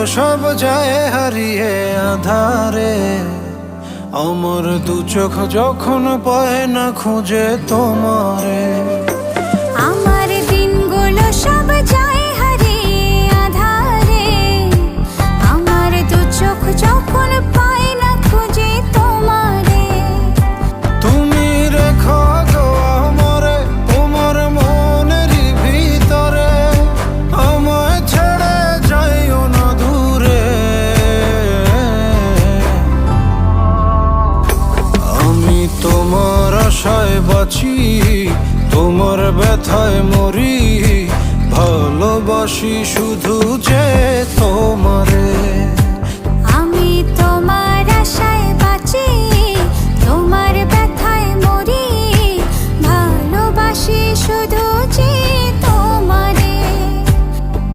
সব যায় হারিয়ে আধারে। আমার দু চোখ যখন পায় না খুঁজে তোমারে। আমার দিনগুলো সব যায় হারিয়ে আধারে। আমার দু চোখ যখন পায় না খুঁজে তোমারে। তুমি রেখো গো আমারে তোমার মনেরই ভিতরে, আমায় ছেড়ে যাইও না দূরে। আমি তোমার আশায় বাঁচি, তোমার ব্যথায় মরি, ভালোবাসি শুধু যে তোমারে।